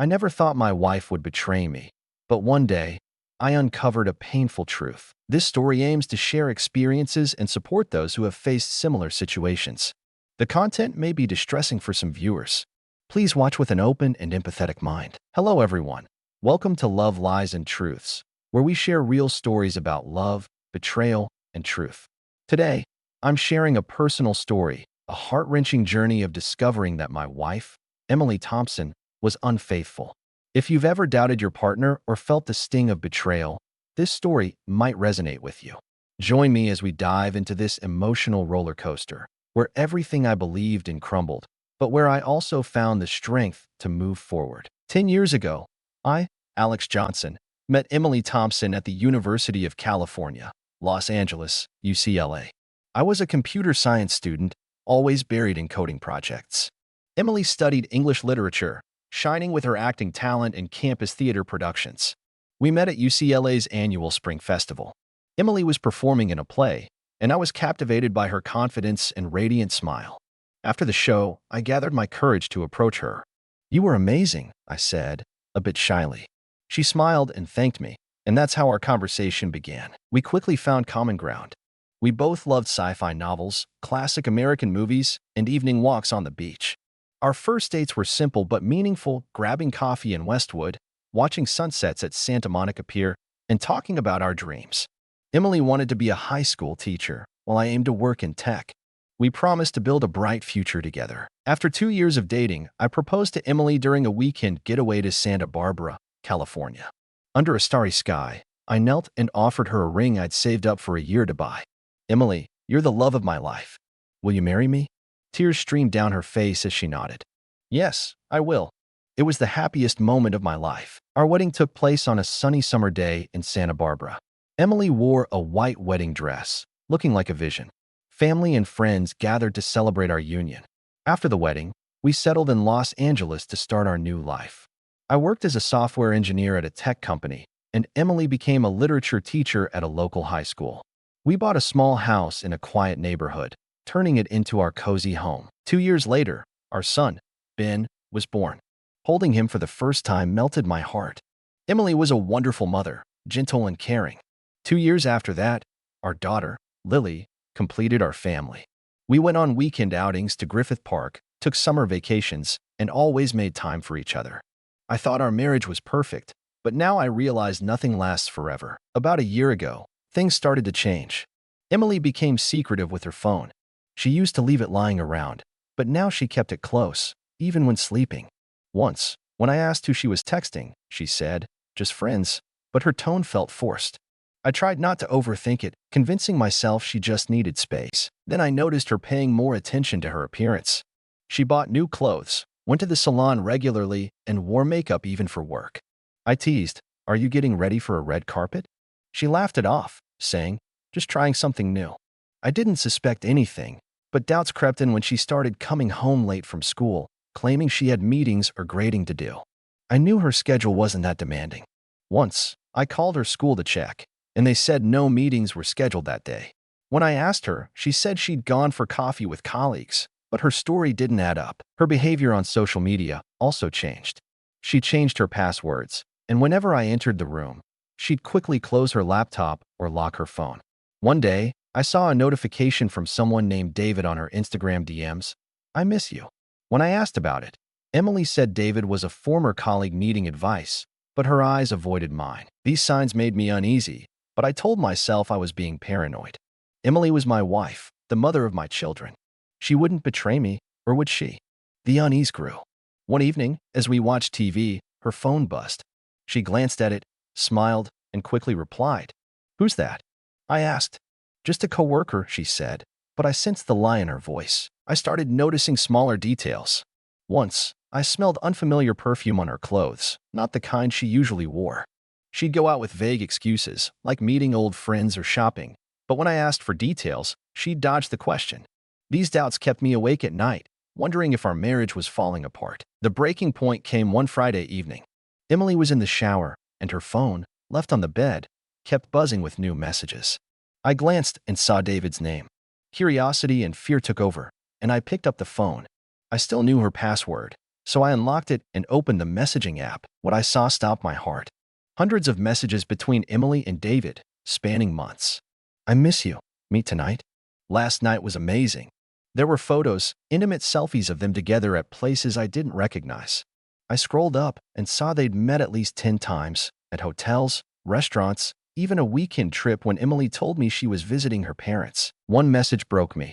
I never thought my wife would betray me, but one day, I uncovered a painful truth. This story aims to share experiences and support those who have faced similar situations. The content may be distressing for some viewers. Please watch with an open and empathetic mind. Hello, everyone. Welcome to Love, Lies, and Truths, where we share real stories about love, betrayal, and truth. Today, I'm sharing a personal story, a heart-wrenching journey of discovering that my wife, Emily Thompson, was unfaithful. If you've ever doubted your partner or felt the sting of betrayal, this story might resonate with you. Join me as we dive into this emotional roller coaster, where everything I believed in crumbled, but where I also found the strength to move forward. 10 years ago, I, Alex Johnson, met Emily Thompson at the University of California, Los Angeles, UCLA. I was a computer science student, always buried in coding projects. Emily studied English literature, shining with her acting talent in campus theater productions. We met at UCLA's annual Spring Festival. Emily was performing in a play, and I was captivated by her confidence and radiant smile. After the show, I gathered my courage to approach her. "You were amazing," I said, a bit shyly. She smiled and thanked me, and that's how our conversation began. We quickly found common ground. We both loved sci-fi novels, classic American movies, and evening walks on the beach. Our first dates were simple but meaningful, grabbing coffee in Westwood, watching sunsets at Santa Monica Pier, and talking about our dreams. Emily wanted to be a high school teacher, while I aimed to work in tech. We promised to build a bright future together. After 2 years of dating, I proposed to Emily during a weekend getaway to Santa Barbara, California. Under a starry sky, I knelt and offered her a ring I'd saved up for a year to buy. "Emily, you're the love of my life. Will you marry me?" Tears streamed down her face as she nodded. "Yes, I will." It was the happiest moment of my life. Our wedding took place on a sunny summer day in Santa Barbara. Emily wore a white wedding dress, looking like a vision. Family and friends gathered to celebrate our union. After the wedding, we settled in Los Angeles to start our new life. I worked as a software engineer at a tech company, and Emily became a literature teacher at a local high school. We bought a small house in a quiet neighborhood, turning it into our cozy home. 2 years later, our son, Ben, was born. Holding him for the first time melted my heart. Emily was a wonderful mother, gentle and caring. 2 years after that, our daughter, Lily, completed our family. We went on weekend outings to Griffith Park, took summer vacations, and always made time for each other. I thought our marriage was perfect, but now I realize nothing lasts forever. About a year ago, things started to change. Emily became secretive with her phone. She used to leave it lying around, but now she kept it close, even when sleeping. Once, when I asked who she was texting, she said, "Just friends," but her tone felt forced. I tried not to overthink it, convincing myself she just needed space. Then I noticed her paying more attention to her appearance. She bought new clothes, went to the salon regularly, and wore makeup even for work. I teased, "Are you getting ready for a red carpet?" She laughed it off, saying, "Just trying something new." I didn't suspect anything, but doubts crept in when she started coming home late from school, claiming she had meetings or grading to do. I knew her schedule wasn't that demanding. Once, I called her school to check, and they said no meetings were scheduled that day. When I asked her, she said she'd gone for coffee with colleagues, but her story didn't add up. Her behavior on social media also changed. She changed her passwords, and whenever I entered the room, she'd quickly close her laptop or lock her phone. One day, I saw a notification from someone named David on her Instagram DMs. "I miss you." When I asked about it, Emily said David was a former colleague needing advice, but her eyes avoided mine. These signs made me uneasy, but I told myself I was being paranoid. Emily was my wife, the mother of my children. She wouldn't betray me, or would she? The unease grew. One evening, as we watched TV, her phone buzzed. She glanced at it, smiled, and quickly replied. "Who's that?" I asked. "Just a coworker," she said, but I sensed the lie in her voice. I started noticing smaller details. Once, I smelled unfamiliar perfume on her clothes, not the kind she usually wore. She'd go out with vague excuses, like meeting old friends or shopping, but when I asked for details, she'd dodge the question. These doubts kept me awake at night, wondering if our marriage was falling apart. The breaking point came one Friday evening. Emily was in the shower, and her phone, left on the bed, kept buzzing with new messages. I glanced and saw David's name. Curiosity and fear took over, and I picked up the phone. I still knew her password, So I unlocked it and opened the messaging app. What I saw stopped my heart. Hundreds of messages between Emily and David, spanning months. I miss you. Meet tonight. Last night was amazing. There were photos, intimate selfies of them together at places I didn't recognize. I scrolled up and saw they'd met at least 10 times, at hotels, restaurants, even a weekend trip when Emily told me she was visiting her parents. One message broke me.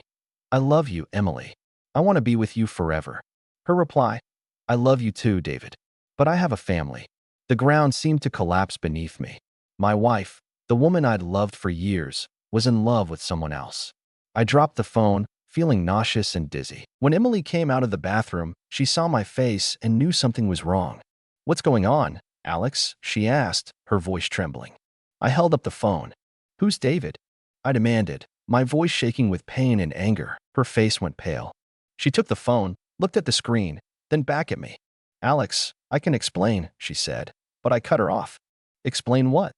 I love you, Emily. I want to be with you forever. Her reply, I love you too, David. But I have a family. The ground seemed to collapse beneath me. My wife, the woman I'd loved for years, was in love with someone else. I dropped the phone, feeling nauseous and dizzy. When Emily came out of the bathroom, she saw my face and knew something was wrong. What's going on, Alex? She asked, her voice trembling. I held up the phone. Who's David? I demanded, my voice shaking with pain and anger. Her face went pale. She took the phone, looked at the screen, then back at me. Alex, I can explain, she said, but I cut her off. Explain what?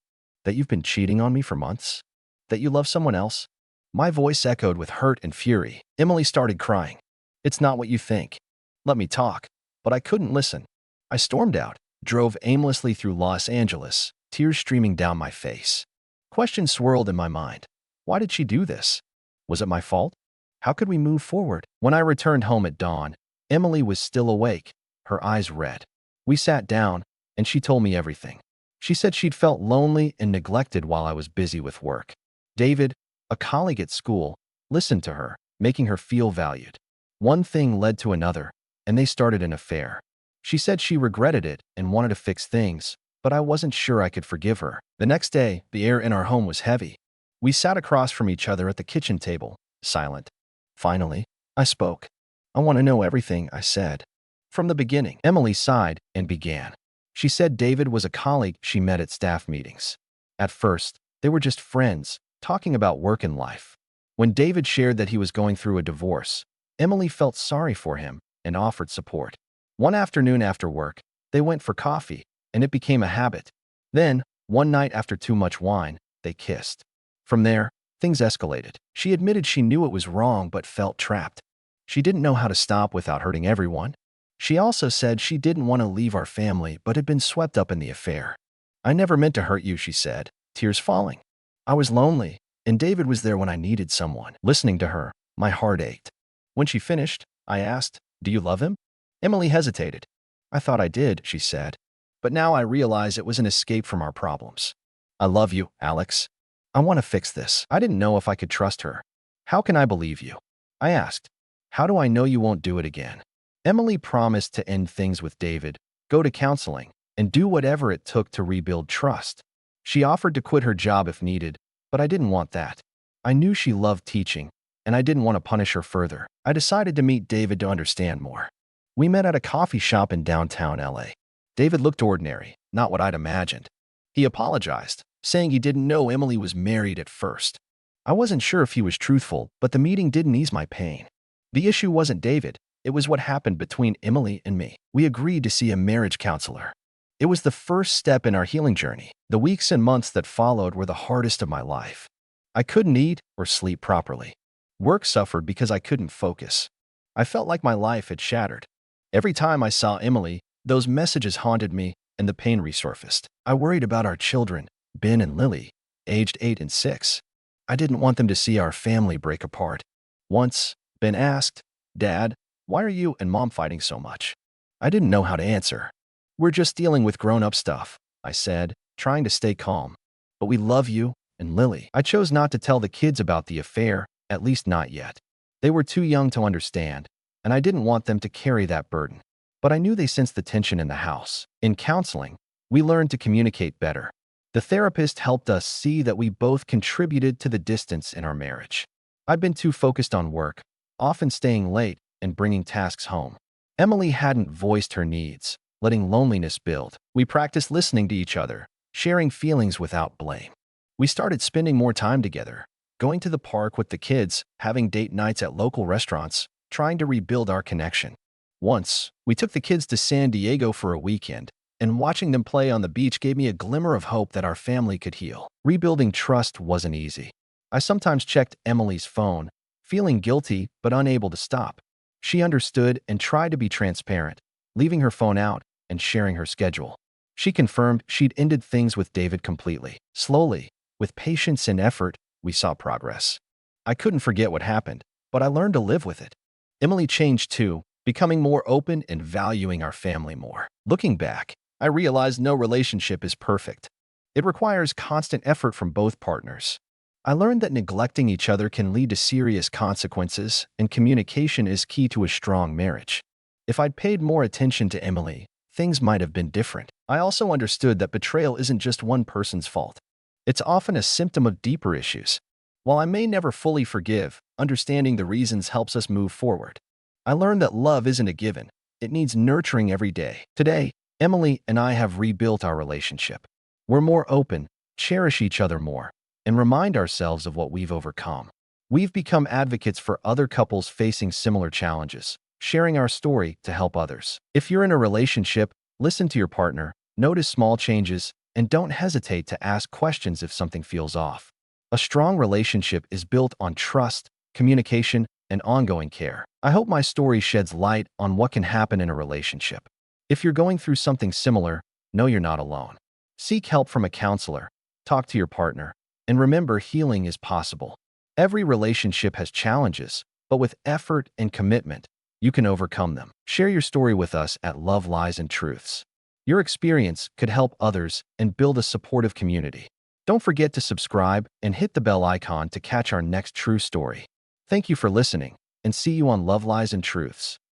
That you've been cheating on me for months? That you love someone else? My voice echoed with hurt and fury. Emily started crying. It's not what you think. Let me talk. But I couldn't listen. I stormed out, drove aimlessly through Los Angeles, tears streaming down my face. Questions swirled in my mind. Why did she do this? Was it my fault? How could we move forward? When I returned home at dawn, Emily was still awake, her eyes red. We sat down, and she told me everything. She said she'd felt lonely and neglected while I was busy with work. David, a colleague at school, listened to her, making her feel valued. One thing led to another, and they started an affair. She said she regretted it and wanted to fix things, but I wasn't sure I could forgive her. The next day, the air in our home was heavy. We sat across from each other at the kitchen table, silent. Finally, I spoke. I want to know everything, I said. From the beginning. Emily sighed and began. She said David was a colleague she met at staff meetings. At first, they were just friends, talking about work and life. When David shared that he was going through a divorce, Emily felt sorry for him and offered support. One afternoon after work, they went for coffee, and it became a habit. Then, one night after too much wine, they kissed. From there, things escalated. She admitted she knew it was wrong but felt trapped. She didn't know how to stop without hurting everyone. She also said she didn't want to leave our family but had been swept up in the affair. I never meant to hurt you, she said, tears falling. I was lonely, and David was there when I needed someone. Listening to her, my heart ached. When she finished, I asked, do you love him? Emily hesitated. I thought I did, she said. But now I realize it was an escape from our problems. I love you, Alex. I want to fix this. I didn't know if I could trust her. How can I believe you? I asked. How do I know you won't do it again? Emily promised to end things with David, go to counseling, and do whatever it took to rebuild trust. She offered to quit her job if needed, but I didn't want that. I knew she loved teaching, and I didn't want to punish her further. I decided to meet David to understand more. We met at a coffee shop in downtown LA. David looked ordinary, not what I'd imagined. He apologized, saying he didn't know Emily was married at first. I wasn't sure if he was truthful, but the meeting didn't ease my pain. The issue wasn't David. It was what happened between Emily and me. We agreed to see a marriage counselor. It was the first step in our healing journey. The weeks and months that followed were the hardest of my life. I couldn't eat or sleep properly. Work suffered because I couldn't focus. I felt like my life had shattered. Every time I saw Emily, those messages haunted me and the pain resurfaced. I worried about our children, Ben and Lily, aged 8 and 6. I didn't want them to see our family break apart. Once, Ben asked, Dad, why are you and Mom fighting so much? I didn't know how to answer. We're just dealing with grown-up stuff, I said, trying to stay calm. But we love you and Lily. I chose not to tell the kids about the affair, at least not yet. They were too young to understand, and I didn't want them to carry that burden. But I knew they sensed the tension in the house. In counseling, we learned to communicate better. The therapist helped us see that we both contributed to the distance in our marriage. I'd been too focused on work, often staying late and bringing tasks home. Emily hadn't voiced her needs, letting loneliness build. We practiced listening to each other, sharing feelings without blame. We started spending more time together, going to the park with the kids, having date nights at local restaurants, trying to rebuild our connection. Once, we took the kids to San Diego for a weekend, and watching them play on the beach gave me a glimmer of hope that our family could heal. Rebuilding trust wasn't easy. I sometimes checked Emily's phone, feeling guilty but unable to stop. She understood and tried to be transparent, leaving her phone out and sharing her schedule. She confirmed she'd ended things with David completely. Slowly, with patience and effort, we saw progress. I couldn't forget what happened, but I learned to live with it. Emily changed too, becoming more open and valuing our family more. Looking back, I realized no relationship is perfect. It requires constant effort from both partners. I learned that neglecting each other can lead to serious consequences, and communication is key to a strong marriage. If I'd paid more attention to Emily, things might have been different. I also understood that betrayal isn't just one person's fault. It's often a symptom of deeper issues. While I may never fully forgive, understanding the reasons helps us move forward. I learned that love isn't a given. It needs nurturing every day. Today, Emily and I have rebuilt our relationship. We're more open, cherish each other more, and remind ourselves of what we've overcome. We've become advocates for other couples facing similar challenges, sharing our story to help others. If you're in a relationship, listen to your partner, notice small changes, and don't hesitate to ask questions if something feels off. A strong relationship is built on trust, communication, and ongoing care. I hope my story sheds light on what can happen in a relationship. If you're going through something similar, know you're not alone. Seek help from a counselor, talk to your partner, and remember healing is possible. Every relationship has challenges, but with effort and commitment, you can overcome them. Share your story with us at Love, Lies, and Truths. Your experience could help others and build a supportive community. Don't forget to subscribe and hit the bell icon to catch our next true story. Thank you for listening, and see you on Love, Lies, and Truths.